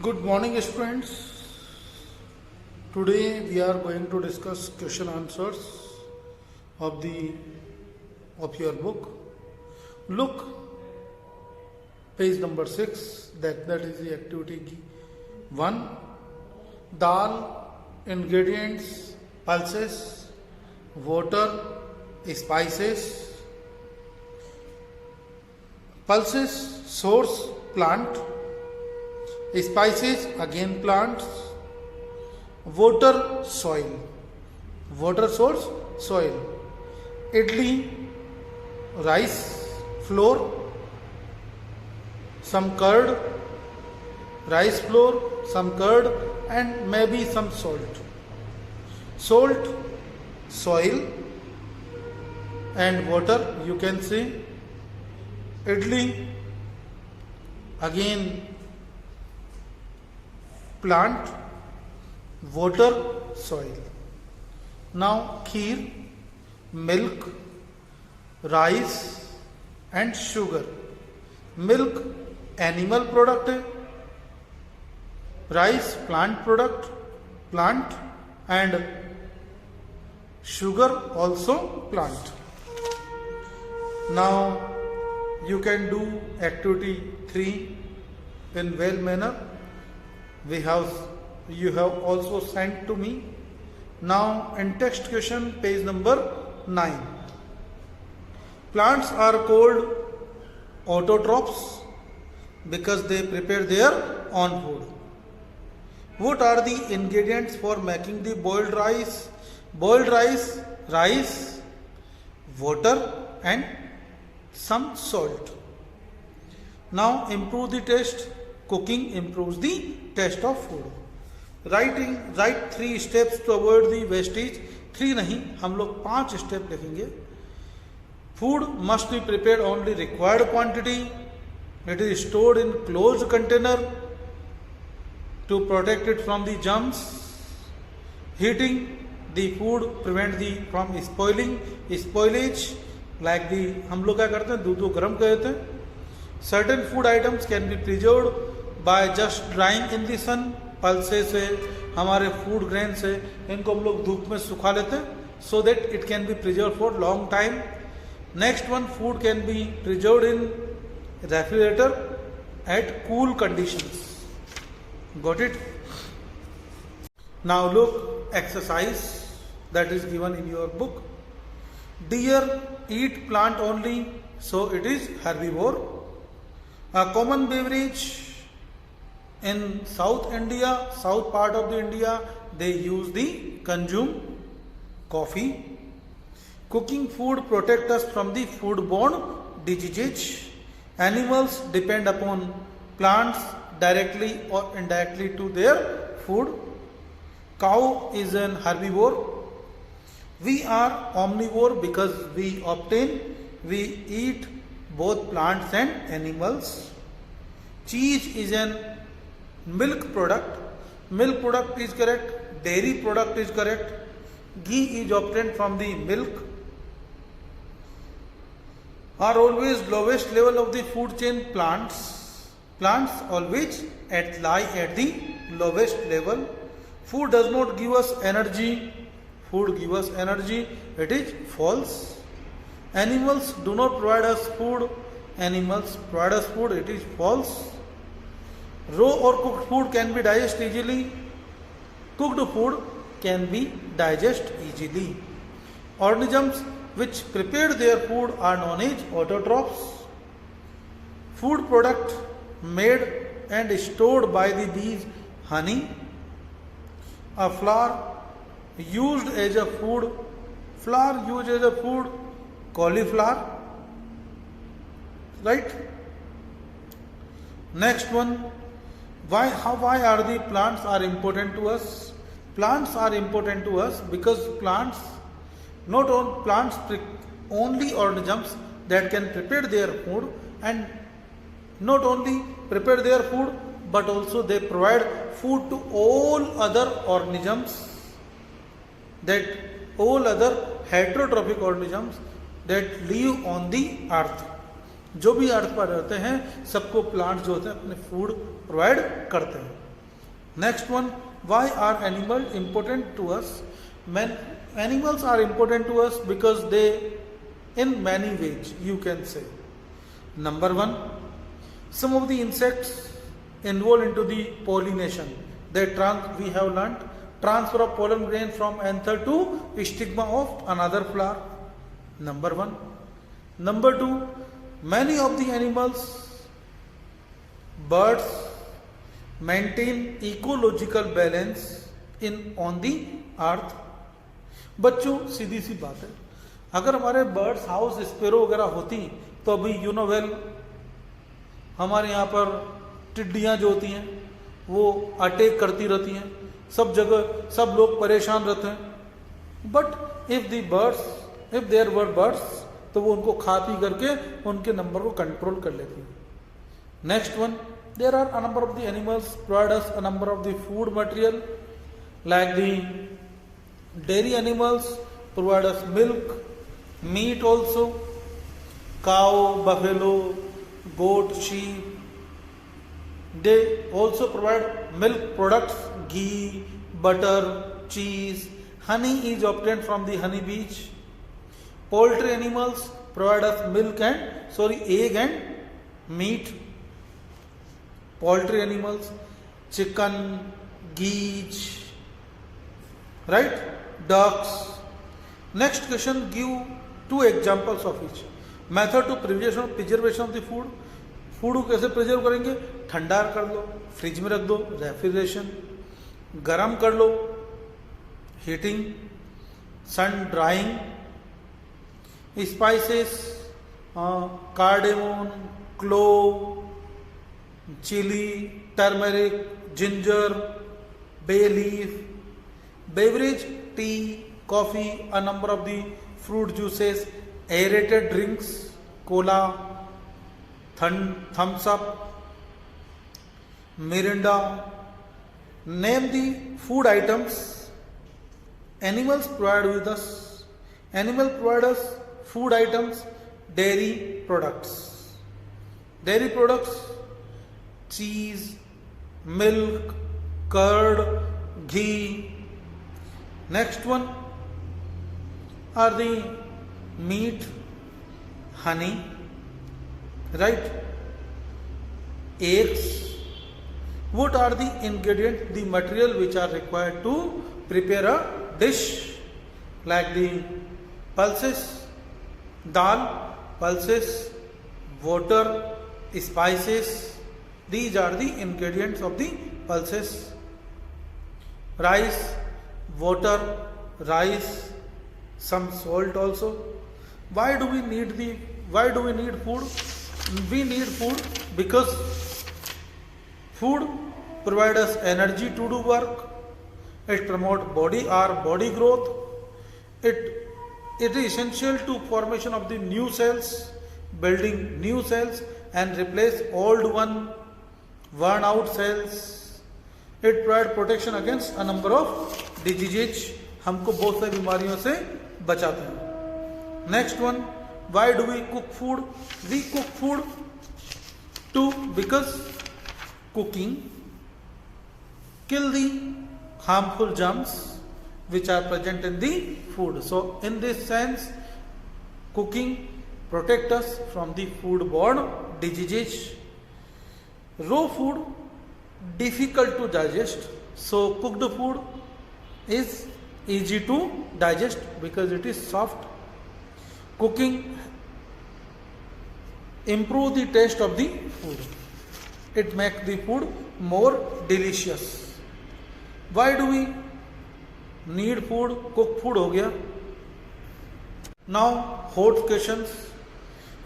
Good morning, students. Today we are going to discuss question answers of your book. Look, page number 6. That is the activity 1. Dal, ingredients, pulses, water, spices. Pulses, source, plant. Spices, again plants. Water, soil. Water source, soil. Idli, rice, flour. Some curd, rice flour, some curd, and maybe some salt. Salt, soil, and water. You can see idli, again plant, water, soil. Now kheer, milk, rice and sugar. Milk animal product है, rice plant product, plant, and sugar also plant. Now you can do activity 3 in well manner. You have also sent to me. Now in text question, page number 9. Plants are called autotrophs because they prepare their own food. What are the ingredients for making the boiled rice? Boiled rice, rice, water and some salt. Now improve the taste. Cooking improves the taste of food. Write 3 steps to avoid the wastage. 3 नहीं, हम लोग 5 step लिखेंगे. Food must be prepared only required quantity. It is stored in closed container to protect it from the germs. Heating the food prevent from spoiling. Spoilage, like हम लोग क्या करते हैं, दूध को गर्म कर देते हैं. Certain food items can be preserved by just drying in the sun. Pulses है, हमारे फूड ग्रेन्स है, इनको हम लोग धूप में सुखा लेते हैं so that it can be preserved for long time. Next one, food can be preserved in refrigerator at cool conditions. Got it? Now look, exercise that is given in your book. Deer eat plant only, so it is herbivore. A common beverage in South India, south part of the India, they consume coffee. Cooking food protect us from the foodborne diseases. Animals depend upon plants directly or indirectly to their food. Cow is an herbivore. We are omnivore because we eat both plants and animals. Cheese is an milk product. Milk product is correct. Dairy product is correct. Ghee is obtained from the milk. Are always lowest level of the food chain plants. Plants always lie at the lowest level. Food does not give us energy. Food gives us energy. It is false. Animals do not provide us food. Animals provide us food. It is false. Raw or cooked food can be digested easily. Cooked food can be digested easily. Organisms which prepare their food are known as autotrophs. Food product made and stored by the bees, honey. A flour used as a food, cauliflower. Right? Next one, why are the plants are important to us? Plants are important to us because plants only organisms that can prepare their food, and not only prepare their food but also they provide food to all other organisms, that all other heterotrophic organisms that live on the earth. जो भी अर्थ पर रहते हैं सबको plants जो होते हैं अपने फूड प्रोवाइड करते हैं. Next one, why are animals important to us? Animals are important to us because they, in many ways, you can say. Number one, some of the insects involved into the pollination. We have learnt transfer of pollen grain from anther to stigma of another flower. Number one. Number two, many of the animals, birds, maintain ecological balance on the earth. बच्चों सीधी सी बात है, अगर हमारे birds house sparrow वगैरह होती तो अभी well हमारे यहाँ पर टिड्डियाँ जो होती हैं वो अटैक करती रहती हैं, सब जगह सब लोग परेशान रहते हैं. But if there were birds तो वो उनको खा पी करके उनके नंबर को कंट्रोल कर लेती है. Next one, there are a number of the animals provide us a number of the food material, like the dairy animals provide us milk, meat also, cow, buffalo, goat, sheep. They also provide milk products, ghee, butter, cheese. Honey is obtained from the honey bees. Poultry animals provide us egg and meat. Poultry animals, chicken, geese, right? Ducks. Next question, give 2 examples of each. Method to preservation of the food. Food को कैसे preserve करेंगे? ठंडा कर लो, fridge में रख दो, refrigeration. गरम कर लो, heating. Sun drying. Spices, cardamom, clove, chili, turmeric, ginger, bay leaf. Beverage, tea, coffee, a number of the fruit juices, aerated drinks, cola, thumbs up, Mirinda. Name the food items animals provide with us. Animal provide us food items, dairy products. Dairy products, cheese, milk, curd, ghee. Next one are the meat, honey, right? Eggs. What are the ingredients, the material which are required to prepare a dish? Like the pulses, dal, pulses, water, spices. These are the ingredients of the pulses. Rice, water, rice, some salt also. Why do we need food? We need food because food provides us energy to do work. It promotes body growth. It is essential to formation of the new cells, building new cells and replace old worn out cells. It provides protection against a number of diseases. हमको बहुत सारी बीमारियों से बचाते हैं. Next one, why do we cook food? We cook food because cooking kill the harmful germs which are present in the food. So in this sense, cooking protect us from the foodborne diseases. Raw food difficult to digest, so cooked food is easy to digest because it is soft. Cooking improve the taste of the food. It makes the food more delicious. Why do we need food? Cook food हो गया. Now hot questions.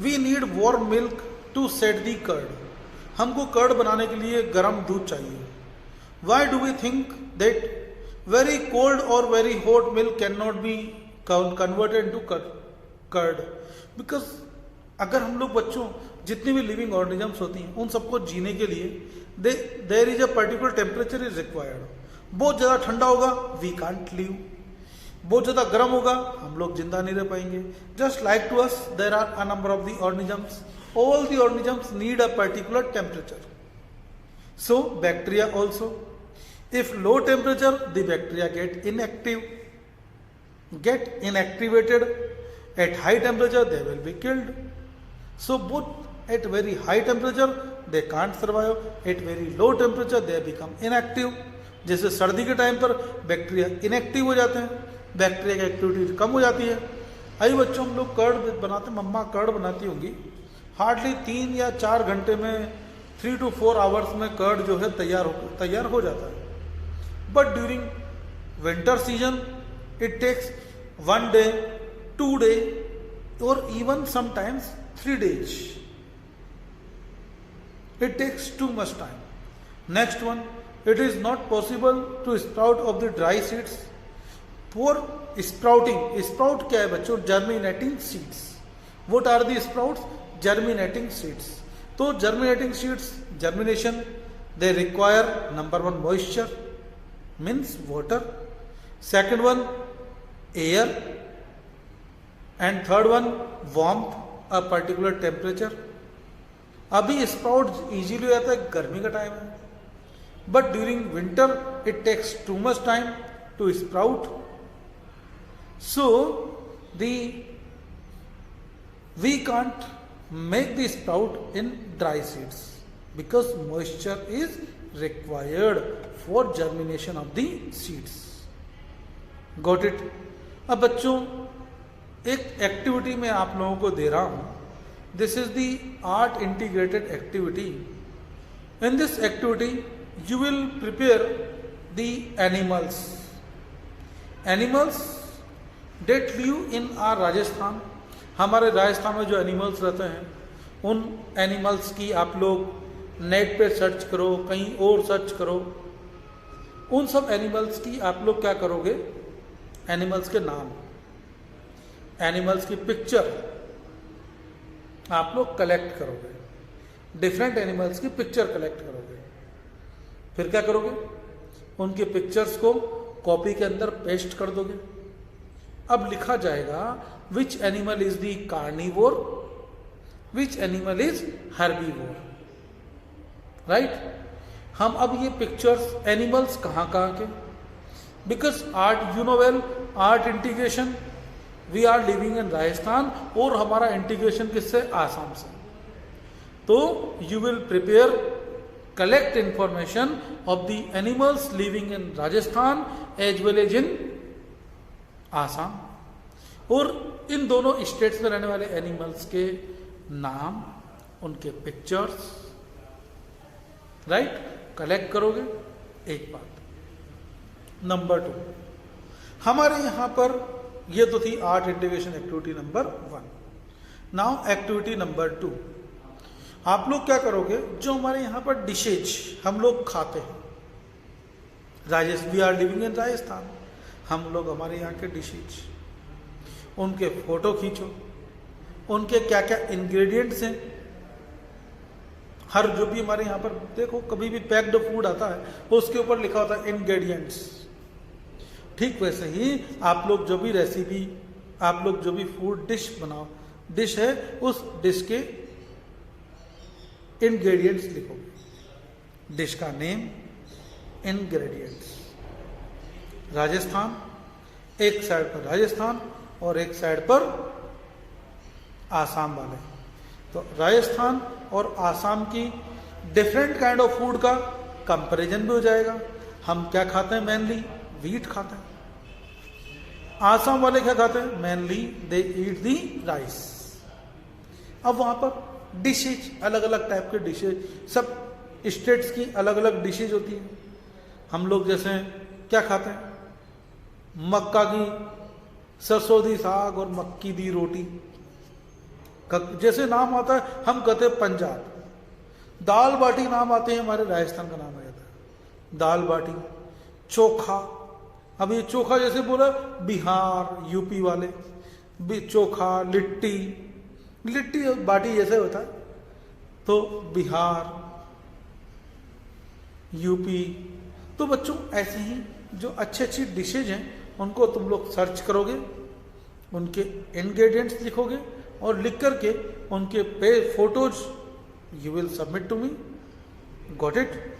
We need warm milk to set the curd. हमको curd बनाने के लिए गर्म दूध चाहिए. Why do we think that very cold or very hot milk cannot be converted into curd? Because अगर हम लोग बच्चों जितनी भी लिविंग ऑर्गेनिजम्स होती हैं उन सबको जीने के लिए there is a particular temperature is required. बहुत ज़्यादा ठंडा होगा वी कांट लिव. बहुत ज़्यादा गर्म होगा हम लोग जिंदा नहीं रह पाएंगे. Just like to us there are a number of the organisms. All the organisms need a particular temperature. So bacteria also. If low temperature, the bacteria get inactivated. At high temperature, they will be killed. So both at very high temperature they can't survive, at very low temperature they become inactive. जैसे सर्दी के time पर bacteria inactive हो जाते हैं, bacteria की activity कम हो जाती है। आई बच्चों हम लोग कर्ड बनाते, मम्मा कर्ड बनाती होंगी, हार्डली 3 या 4 घंटे में 3 to 4 आवर्स में कर्ड जो है तैयार हो जाता है। But during winter season it takes 1 day, 2 days or even sometimes 3 days. It takes too much time. Next one, it is not possible to sprout of the dry seeds. For sprouting, sprout क्या है बच्चों? Germinating seeds. What are the sprouts? Germinating seeds. तो germinating seeds, germination, they require number 1 moisture, means water. Second one, air. And third one, warmth, a particular temperature. अभी sprout easily हो जाता है, गर्मी का टाइम है, but during winter it takes too much time to sprout. So we can't make the sprout in dry seeds because moisture is required for germination of the seeds. Got it? अब बच्चों एक activity मैं आप लोगों को दे रहा हूं. This is the art integrated activity. In this activity, you will prepare the animals. Animals that live in our Rajasthan. हमारे राजस्थान में जो एनिमल्स रहते हैं, उन एनिमल्स की आप लोग नेट पे सर्च करो, कहीं और सर्च करो. उन सब एनिमल्स की आप लोग क्या करोगे? एनिमल्स के नाम, एनिमल्स की पिक्चर आप लोग कलेक्ट करोगे. डिफरेंट एनिमल्स की पिक्चर कलेक्ट करोगे. फिर क्या करोगे? उनके पिक्चर्स को कॉपी के अंदर पेस्ट कर दोगे. अब लिखा जाएगा which animal is the carnivore, which animal is herbivore. Right? हम अब ये पिक्चर्स एनिमल्स कहाँ के, because art, you know well, art integration, we are living in Rajasthan और हमारा इंटीग्रेशन किससे? आसाम से. तो you will prepare, collect information of the animals living in Rajasthan as well as in Assam. और इन दोनों स्टेट्स में रहने वाले एनिमल्स के नाम, उनके पिक्चर्स, राइट, कलेक्ट करोगे. एक बात. नंबर 2, हमारे यहां पर ये तो थी art integration activity number 1. Now activity number 2, आप लोग क्या करोगे? जो हमारे यहाँ पर डिशेज हम लोग खाते हैं, we are living in Rajasthan, हम लोग हमारे यहाँ के डिशेज, उनके फोटो खींचो, उनके क्या क्या इंग्रेडिएंट्स हैं. हर जो भी हमारे यहाँ पर देखो, कभी भी पैक्ड फूड आता है उसके ऊपर लिखा होता है इंग्रेडिएंट्स. ठीक वैसे ही आप लोग जो भी रेसिपी, आप लोग जो भी फूड डिश है, उस डिश के इंग्रेडिएंट्स लिखोगे. डिश का नेम, इंग्रेडिएंट्स. राजस्थान, एक साइड पर राजस्थान और एक साइड पर आसाम वाले. तो राजस्थान और आसाम की डिफरेंट काइंड ऑफ फूड का कंपैरिजन भी हो जाएगा. हम क्या खाते हैं? मेनली वीट खाते हैं. आसाम वाले क्या खाते हैं? Mainly they eat the rice. अब वहां पर डिशेज, अलग अलग टाइप के डिशेज, सब स्टेट्स की अलग अलग डिशेज होती है. हम लोग जैसे क्या खाते हैं? मक्का की सरसों दी साग और मक्की दी रोटी. जैसे नाम आता है हम कहते हैं पंजाब. दाल बाटी नाम आते हैं, हमारे राजस्थान का नाम आ जाता है दाल बाटी. चोखा, अब ये चोखा जैसे बोला बिहार, यूपी वाले, चोखा, लिट्टी, लिट्टी बाटी जैसे होता है, तो बिहार, यूपी. तो बच्चों ऐसे ही जो अच्छी अच्छी डिशेज हैं उनको तुम लोग सर्च करोगे, उनके इंग्रेडिएंट्स लिखोगे और लिख करके उनके photos you will submit to me. Got it?